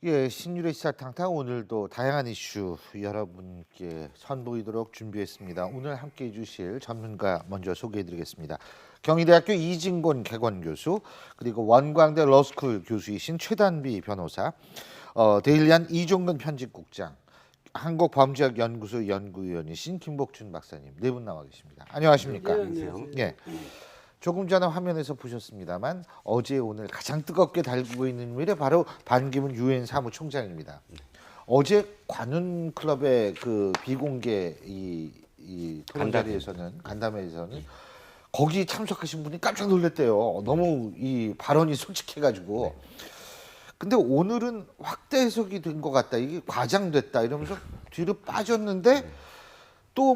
예, 신율의 시사 탕탕 오늘도 다양한 이슈 여러분께 선보이도록 준비했습니다. 오늘 함께해 주실 전문가 먼저 소개해드리겠습니다. 경희대학교 이진곤 개건교수 그리고 원광대 러스쿨 교수이신 최단비 변호사, 데일리안 이종근 편집국장, 한국범죄학연구소 연구위원이신 김복준 박사님 네 분 나와 계십니다. 안녕하십니까? 네, 안녕하세요. 예. 조금 전에 화면에서 보셨습니다만 어제 오늘 가장 뜨겁게 달구고 있는 인물이 바로 반기문 유엔 사무총장입니다. 어제 관훈 클럽의 그 비공개 이 토론 자리에서는 간담회에서는 거기 참석하신 분이 깜짝 놀랐대요. 너무 이 발언이 솔직해가지고. 근데 오늘은 확대 해석이 된 것 같다. 이게 과장됐다 이러면서 뒤로 빠졌는데 또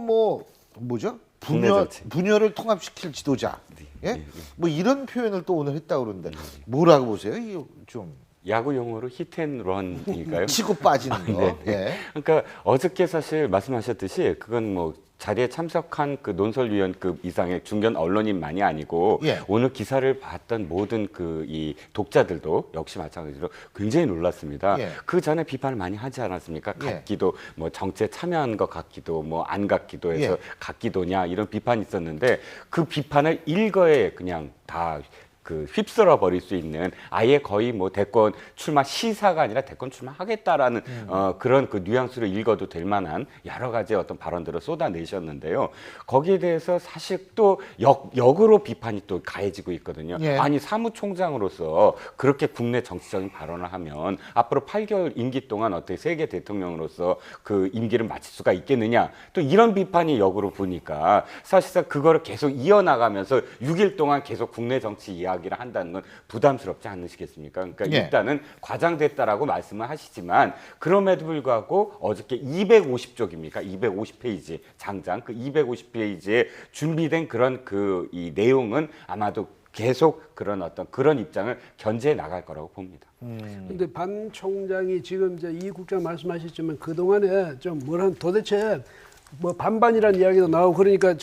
뭐죠? 분열을 통합시킬 지도자. 예? 뭐 이런 표현을 또 오늘 했다고 그러는데 뭐라고 보세요? 이 좀 야구 용어로 히트앤런일까요? 치고 빠지는 거. 네. 예. 그러니까 어저께 사실 말씀하셨듯이 그건 뭐 자리에 참석한 그 논설위원급 이상의 중견 언론인만이 아니고 예. 오늘 기사를 봤던 모든 그 이 독자들도 역시 마찬가지로 굉장히 놀랐습니다. 예. 그 전에 비판을 많이 하지 않았습니까? 예. 같기도 뭐 정치에 참여한 것 같기도 뭐 안 같기도 해서 예. 같기도냐 이런 비판이 있었는데 그 비판을 일거에 그냥 다 그 휩쓸어 버릴 수 있는 아예 거의 뭐 대권 출마 시사가 아니라 대권 출마하겠다라는 그런 그 뉘앙스로 읽어도 될 만한 여러 가지 어떤 발언들을 쏟아내셨는데요. 거기에 대해서 사실 또 역으로 비판이 또 가해지고 있거든요. 예. 아니 사무총장으로서 그렇게 국내 정치적인 발언을 하면 앞으로 8개월 임기 동안 어떻게 세계 대통령으로서 그 임기를 마칠 수가 있겠느냐. 또 이런 비판이 역으로 보니까 사실상 그거를 계속 이어나가면서 6일 동안 계속 국내 정치 이야기를 한다는 건 부담스럽지 않으시겠습니까? 그러니까 예. 일단은 과장됐다라고 말씀을 하시지만 그럼에도 불구하고 어저께 250쪽입니까? 250페이지 장장 그 250페이지에 준비된 그런 그 이 내용은 아마도 계속 그런 어떤 그런 입장을 견제해 나갈 거라고 봅니다. 근데 반 총장이 지금 이제 이 국장 말씀하셨지만 그 동안에 좀 도대체 뭐 반반이라는 이야기도 나오고 그러니까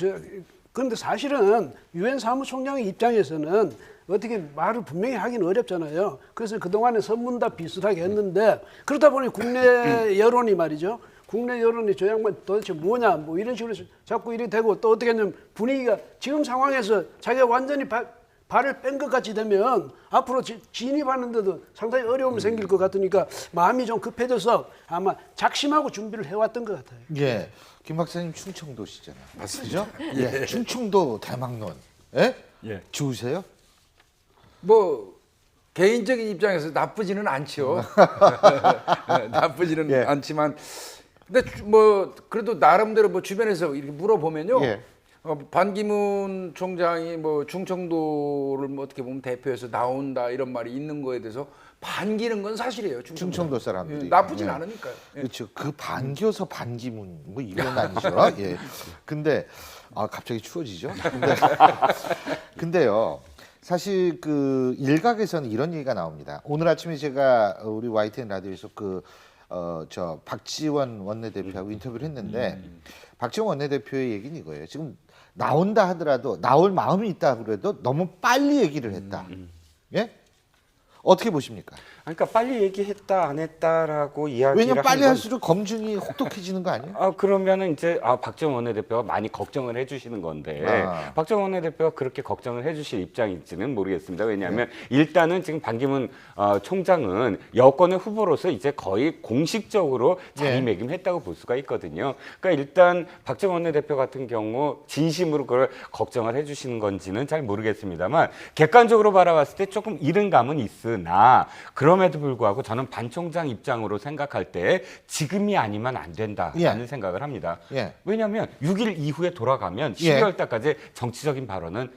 그런데 사실은 유엔 사무총장의 입장에서는 어떻게 말을 분명히 하기는 어렵잖아요. 그래서 그동안에 선문답 비슷하게 했는데 그러다 보니 국내 여론이 말이죠. 국내 여론이 저 양반 도대체 뭐냐 뭐 이런 식으로 자꾸 이렇게 되고 또 어떻게 하냐면 분위기가 지금 상황에서 자기가 완전히 발을 뺀 것 같이 되면 앞으로 진입하는데도 상당히 어려움이 생길 것 같으니까 마음이 좀 급해져서 아마 작심하고 준비를 해왔던 것 같아요. 예. 김 박사님 충청도시잖아요. 맞죠? 예. 충청도 대망론. 예? 예. 좋으세요? 뭐 개인적인 입장에서 나쁘지는 않죠. 나쁘지는 예. 않지만, 근데 뭐 그래도 나름대로 뭐 주변에서 이렇게 물어보면요. 예. 반기문 총장이 뭐 충청도를 뭐 어떻게 보면 대표해서 나온다 이런 말이 있는 거에 대해서 반기는 건 사실이에요. 충청도 사람들이. 예, 나쁘진 예. 않으니까요. 예. 그렇죠. 그 반겨서 반기문 뭐 이건 아니죠. 예. 근데 갑자기 추워지죠. 근데요. 사실 그 일각에서는 이런 얘기가 나옵니다. 오늘 아침에 제가 우리 YTN 라디오에서 저 박지원 원내대표하고 인터뷰를 했는데 박지원 원내대표의 얘기는 이거예요. 지금 나온다 하더라도 나올 마음이 있다 그래도 너무 빨리 얘기를 했다. 예? 어떻게 보십니까? 그러니까 빨리 얘기했다 안 했다라고 이야기를 왜냐면 빨리 한 건- 할수록 검증이 혹독해지는 거 아니에요? 그러면은 이제 박정원 원내대표가 많이 걱정을 해주시는 건데 박정원 원내대표가 그렇게 걱정을 해주실 입장인지는 모르겠습니다. 왜냐하면 일단은 지금 반기문 총장은 여권의 후보로서 이제 거의 공식적으로 자리매김했다고 볼 수가 있거든요. 그러니까 일단 박정원 원내대표 같은 경우 진심으로 그걸 걱정을 해주시는 건지는 잘 모르겠습니다만 객관적으로 바라봤을 때 조금 이른 감은 있으나 그럼에도 불구하고 저는 반 총장 입장으로 생각할 때 지금이 아니면 안 된다라는 생각을 합니다. 예. 왜냐하면 6일 이후에 돌아가면 12월 달까지 정치적인 발언은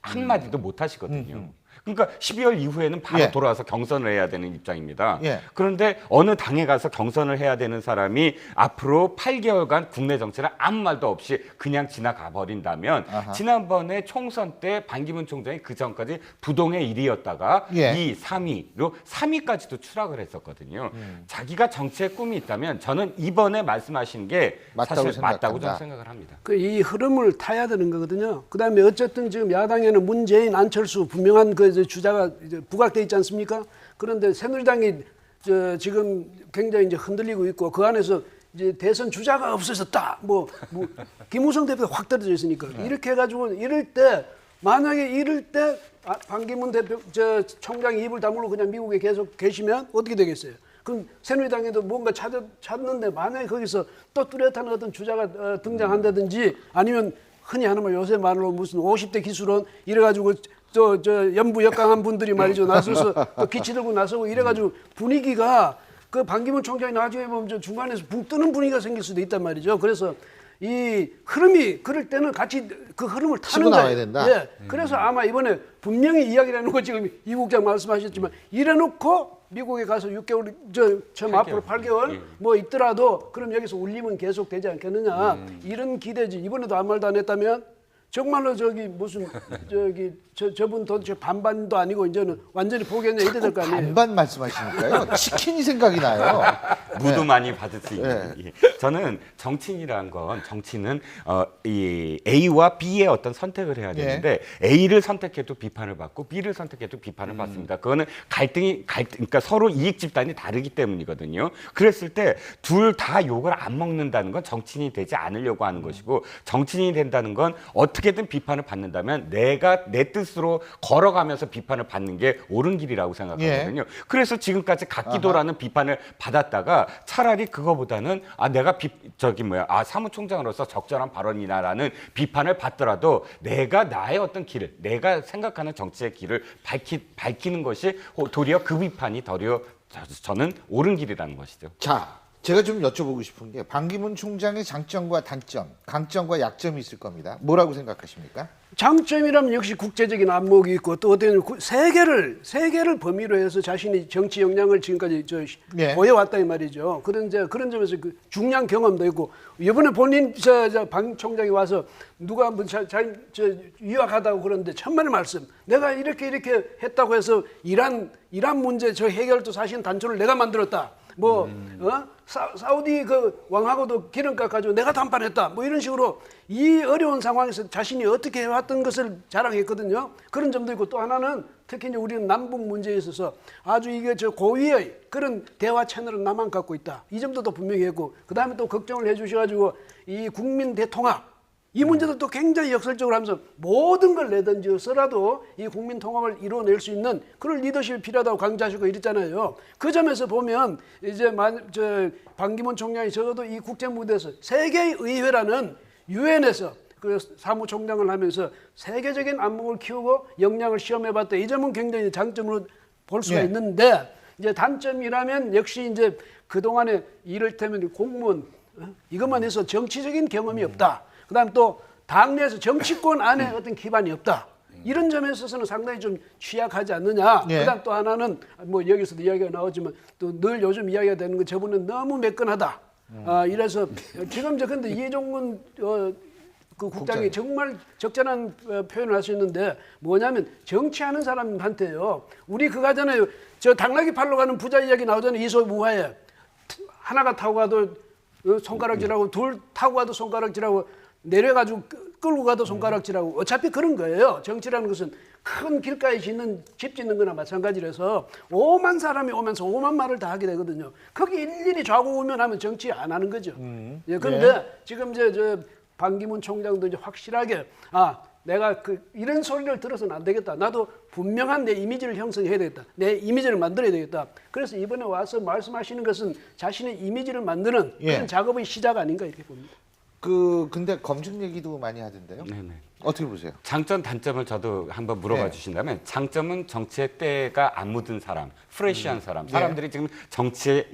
한마디도 못 하시거든요. 그러니까 12월 이후에는 바로 돌아와서 경선을 해야 되는 입장입니다. 그런데 어느 당에 가서 경선을 해야 되는 사람이 앞으로 8개월간 국내 정치를 아무 말도 없이 그냥 지나가 버린다면 지난번에 총선 때 반기문 총장이 그 전까지 부동의 1위였다가 2, 3위로 3위까지도 추락을 했었거든요. 자기가 정치에 꿈이 있다면 저는 이번에 말씀하신 게 사실 맞다고 저는 생각을 합니다. 이 흐름을 타야 되는 거거든요. 그다음에 어쨌든 지금 야당에는 문재인, 안철수 분명한 그 주자가 이제 부각돼 있지 않습니까? 그런데 새누리당이 지금 굉장히 이제 흔들리고 있고 그 안에서 이제 대선 주자가 없어졌다. 뭐 김무성 대표가 확 떨어져 있으니까 이렇게 해가지고 만약에 이럴 때 반기문 대표 총장이 입을 다물고 그냥 미국에 계속 계시면 어떻게 되겠어요? 그럼 새누리당에도 뭔가 찾는데 만약에 거기서 또 뚜렷한 어떤 주자가 등장한다든지 아니면 흔히 하는 말 요새 말로 무슨 50대 기술원 이래가지고 저 연부 역강한 분들이 말이죠 나서서 또 기치 들고 나서고 이래가지고 분위기가 그 반기문 총장이 나중에 보면 저 중간에서 붕 뜨는 분위기가 생길 수도 있단 말이죠. 그래서 이 흐름이 그럴 때는 같이 그 흐름을 타는 거예요. 나와야 된다. 예. 그래서 아마 이번에 분명히 이야기를 해놓고 지금 이 국장 말씀하셨지만 이래놓고 미국에 가서 6개월 처음 앞으로 8개월 뭐 있더라도 그럼 여기서 울림은 계속 되지 않겠느냐 이런 기대지. 이번에도 아무 말도 안 했다면 정말로 무슨 저분 도대체 반반도 아니고 이제는 완전히 포기했냐 이래 될 거 아니에요. 반반 말씀하시니까요. 치킨이 생각이 나요. 무도 많이 받을 수 있는. 예. 저는 정치인이라는 건 정치는 이 A와 B의 어떤 선택을 해야 되는데 A를 선택해도 비판을 받고 B를 선택해도 비판을 받습니다. 그거는 그러니까 서로 이익 집단이 다르기 때문이거든요. 그랬을 때 둘 다 욕을 안 먹는다는 건 정치인이 되지 않으려고 하는 것이고 정치인이 된다는 건 어떻게든 비판을 받는다면 내가 내 뜻으로 걸어가면서 비판을 받는 게 옳은 길이라고 생각하거든요. 그래서 지금까지 각기도라는 비판을 받았다가 차라리 그거보다는 내가 사무총장으로서 적절한 발언이나라는 비판을 받더라도 내가 나의 어떤 길을 내가 생각하는 정치의 길을 밝히는 것이 도리어 그 비판이 저는 옳은 길이라는 것이죠. 자, 제가 좀 여쭤보고 싶은 게 반기문 총장의 장점과 단점, 강점과 약점이 있을 겁니다. 뭐라고 생각하십니까? 장점이라면 역시 국제적인 안목이 있고 또 어떤 세계를 범위로 해서 자신이 정치 역량을 지금까지 보여왔다 이 말이죠. 그런 점에서 그 중요한 경험도 있고 이번에 본인 방 총장이 와서 누가 한번 유학하다고 그러는데 천만의 말씀. 내가 이렇게 했다고 해서 이란 문제 해결도 사실 단초를 내가 만들었다. 사우디 그 왕하고도 기름값 가지고 내가 담판했다. 뭐 이런 식으로 이 어려운 상황에서 자신이 어떻게 해왔던 것을 자랑했거든요. 그런 점도 있고 또 하나는 특히 이제 우리는 남북 문제에 있어서 아주 이게 고위의 그런 대화 채널을 나만 갖고 있다. 이 점도 분명히 했고 그 다음에 또 걱정을 해주셔가지고 이 국민 대통합 이 문제도 또 굉장히 역설적으로 하면서 모든 걸 내던져서라도 이 국민 통합을 이루어낼 수 있는 그런 리더십이 필요하다고 강조하시고 이랬잖아요. 그 점에서 보면 이제 반기문 총장이 적어도 이 국제 무대에서 세계의회라는 유엔에서 그 사무총장을 하면서 세계적인 안목을 키우고 역량을 시험해봤다. 이 점은 굉장히 장점으로 볼 수가 있는데 이제 단점이라면 역시 이제 그 동안에 이를테면 공무원 이것만 해서 정치적인 경험이 없다. 그다음 또 당내에서 정치권 안에 어떤 기반이 없다. 이런 점에 있어서는 상당히 좀 취약하지 않느냐. 그다음 또 하나는 뭐 여기서도 이야기가 나오지만 또 늘 요즘 이야기가 되는 건 저분은 너무 매끈하다. 이래서 지금 근데 이종근 그 국장이 정말 적절한 표현을 할 수 있는데 뭐냐면 정치하는 사람한테요. 우리 그거 하잖아요. 당나귀 팔러 가는 부자 이야기 나오잖아요. 이소무화에 하나가 타고 가도 손가락질하고 둘 타고 가도 손가락질하고 내려가지고 끌고 가도 손가락질하고 어차피 그런 거예요. 정치라는 것은 큰 길가에 집 짓는 거나 마찬가지라서 5만 사람이 오면서 5만 말을 다 하게 되거든요. 거기 일일이 좌고우면하면 정치 안 하는 거죠. 그런데 지금 반기문 총장도 이제 확실하게 내가 이런 소리를 들어서는 안 되겠다. 나도 분명한 내 이미지를 형성해야 되겠다. 내 이미지를 만들어야 되겠다. 그래서 이번에 와서 말씀하시는 것은 자신의 이미지를 만드는 그런 작업의 시작 아닌가 이렇게 봅니다. 근데 검증 얘기도 많이 하던데요. 네네. 어떻게 보세요? 장점, 단점을 저도 한번 물어봐 주신다면 장점은 정치의 때가 안 묻은 사람, 프레시한 사람. 사람들이 지금 정치에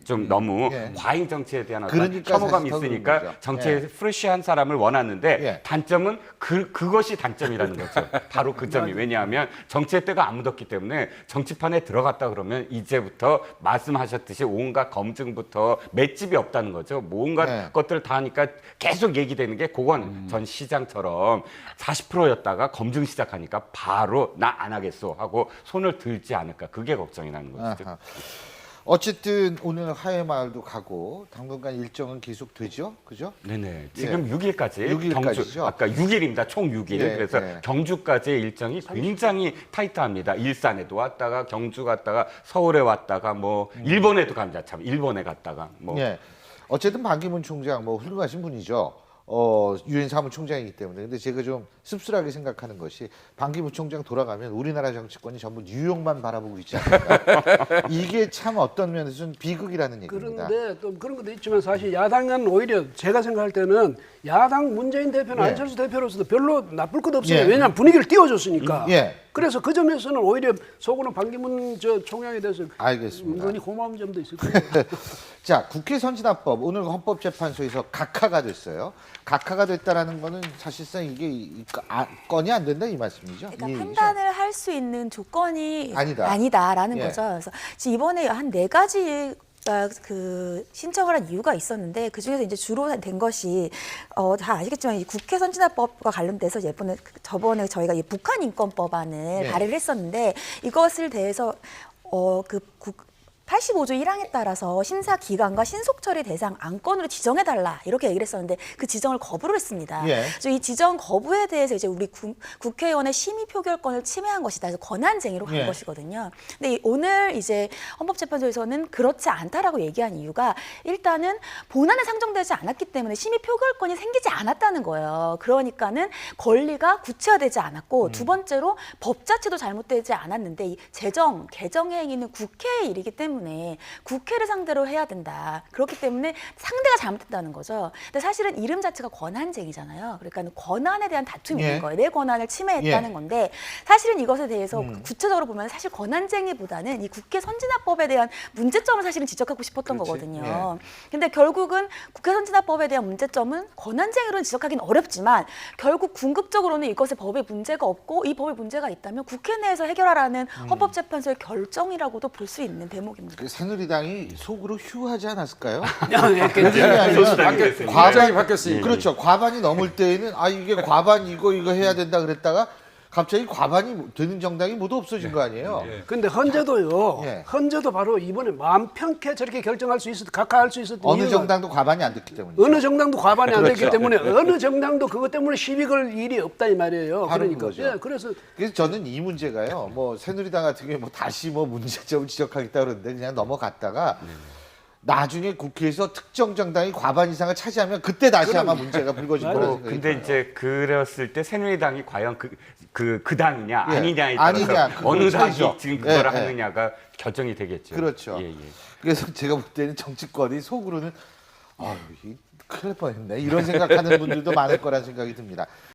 좀 너무 과잉 정치에 대한 어떤 혐오감이 있으니까 정치에 프레시한 사람을 원하는데 단점은 그것이 단점이라는 거죠. 바로 그 점이. 왜냐하면 정치의 때가 안 묻었기 때문에 정치판에 들어갔다 그러면 이제부터 말씀하셨듯이 온갖 검증부터 맷집이 없다는 거죠. 온갖 것들을 다 하니까 계속 얘기되는 게 그건 전 시장처럼 40%였다가 검증 시작하니까 바로 나 안 하겠소 하고 손을 들지 않을까. 그게 걱정이 나는 것이죠. 어쨌든 오늘 화해마을도 가고 당분간 일정은 계속되죠, 그죠? 네네. 지금 6일까지 6일까지죠? 경주 아까 6일입니다. 총 6일. 예, 그래서 예. 경주까지의 일정이 굉장히 타이트합니다. 일산에도 왔다가 경주 갔다가 서울에 왔다가 뭐 일본에도 갑니다. 참 일본에 갔다가 뭐 예. 어쨌든 반기문 총장 뭐 훌륭하신 분이죠. 유엔 사무총장이기 때문에. 근데 제가 좀 씁쓸하게 생각하는 것이 반기문 총장 돌아가면 우리나라 정치권이 전부 뉴욕만 바라보고 있지 않을까. 이게 참 어떤 면에서는 비극이라는 얘기입니다. 그런데 또 그런 것도 있지만 사실 야당은 오히려 제가 생각할 때는 야당 문재인 대표나 예. 안철수 대표로서도 별로 나쁠 것 없어요. 예. 왜냐하면 분위기를 띄워줬으니까. 예. 그래서 그 점에서는 오히려 속으로 반기문 총장에 대해서 알겠습니다. 은근히 고마운 점도 있을 거예요. 자, 국회 선진화법 오늘 헌법재판소에서 각하가 됐어요. 각하가 됐다라는 거는 사실상 이게 건이 안 된다 이 말씀이죠. 그러니까 이 얘기죠? 판단을 할 수 있는 조건이 아니다. 아니다라는 예. 거죠. 그래서 지금 이번에 한 4가지 그 신청을 한 이유가 있었는데 그 중에서 이제 주로 된 것이 다 아시겠지만 이 국회 선진화법과 관련돼서 저번에 저희가 이 북한 인권법안을 네. 발의를 했었는데 이것을 대해서 85조 1항에 따라서 심사 기관과 신속 처리 대상 안건으로 지정해달라 이렇게 얘기를 했었는데 그 지정을 거부를 했습니다. 예. 그래서 이 지정 거부에 대해서 이제 우리 국회의원의 심의 표결권을 침해한 것이다. 그래서 권한쟁의로 간 예. 것이거든요. 근데 오늘 이제 헌법재판소에서는 그렇지 않다라고 얘기한 이유가 일단은 본안에 상정되지 않았기 때문에 심의 표결권이 생기지 않았다는 거예요. 그러니까는 권리가 구체화되지 않았고 두 번째로 법 자체도 잘못되지 않았는데 이 재정, 개정 행위는 국회의 일이기 때문에 국회를 상대로 해야 된다. 그렇기 때문에 상대가 잘못됐다는 거죠. 근데 사실은 이름 자체가 권한쟁의잖아요. 그러니까 권한에 대한 다툼이 예. 있는 거예요. 내 권한을 침해했다는 예. 건데 사실은 이것에 대해서 구체적으로 보면 사실 권한쟁의보다는 이 국회 선진화법에 대한 문제점을 사실은 지적하고 싶었던 그렇지. 거거든요. 근데 결국은 국회 선진화법에 대한 문제점은 권한쟁의로는 지적하기는 어렵지만 결국 궁극적으로는 이것에 법에 문제가 없고 이 법에 문제가 있다면 국회 내에서 해결하라는 헌법재판소의 결정이라고도 볼 수 있는 대목입니다. 그 새누리당이 속으로 휴하지 않았을까요? 그랬겠죠. 왜냐하면 과반이 바뀌었으니까. 그렇죠. 과반이 넘을 때에는 이게 과반 이거 해야 된다 그랬다가 갑자기 과반이 되는 정당이 모두 없어진 거 아니에요? 근데 헌재도요. 예. 헌재도 바로 이번에 마음 편케 저렇게 결정할 수 있었, 각하할 수 있었던 어느 이유가 정당도 과반이 안 됐기 때문이죠. 어느 정당도 과반이 안 됐기 그렇죠. 때문에 어느 정당도 그것 때문에 시비 걸 일이 없다 이 말이에요. 바로 그러니까 그거죠. 예, 그래서 그래서 저는 이 문제가요. 뭐 새누리당 같은 경우에 뭐 다시 뭐 문제점을 지적하겠다 그러는데 그냥 넘어갔다가 나중에 국회에서 특정 정당이 과반 이상을 차지하면 그때 다시 아마 문제가 불거질 거라는 생각이 근데 들어요. 이제 그랬을 때 새누리당이 과연 그 당이냐 예. 아니냐에 따라서 아니냐, 어느 그거 당이 차이죠. 지금 예, 그걸 예. 하느냐가 결정이 되겠죠. 그렇죠. 예, 예. 그래서 제가 볼 때는 정치권이 속으로는 큰일 날 뻔했네 이런 생각하는 분들도 많을 거란 생각이 듭니다.